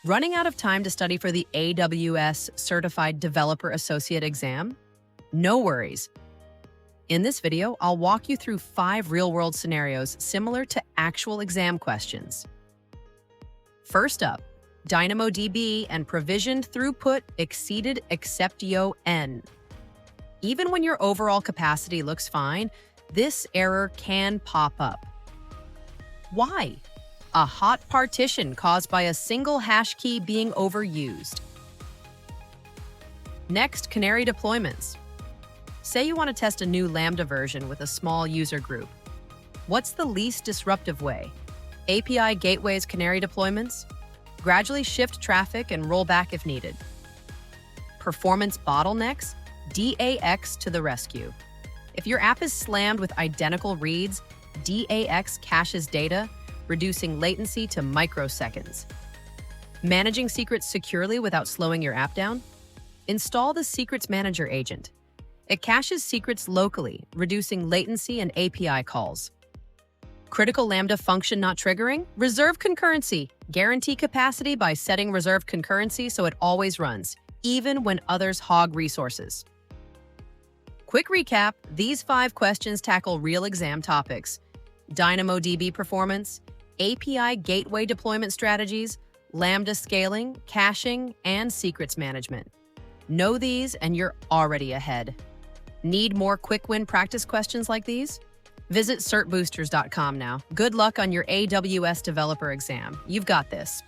Running out of time to study for the AWS Certified Developer Associate exam? No worries. In this video, I'll walk you through 5 real-world scenarios similar to actual exam questions. First up, DynamoDB and ProvisionedThroughputExceededException. Even when your overall capacity looks fine, this error can pop up. Why? A hot partition caused by a single hash key being overused. Next, Canary Deployments. Say you want to test a new Lambda version with a small user group. What's the least disruptive way? API gateways Canary deployments? Gradually shift traffic and roll back if needed. Performance bottlenecks? DAX to the rescue. If your app is slammed with identical reads, DAX caches data, reducing latency to microseconds. Managing secrets securely without slowing your app down? Install the Secrets Manager agent. It caches secrets locally, reducing latency and API calls. Critical Lambda function not triggering? Reserved Concurrency. Guarantee capacity by setting Reserved Concurrency so it always runs, even when others hog resources. Quick recap, these 5 questions tackle real exam topics: DynamoDB performance, API gateway deployment strategies, Lambda scaling, caching, and secrets management. Know these and you're already ahead. Need more quick win practice questions like these? Visit certboosters.com now. Good luck on your AWS developer exam. You've got this.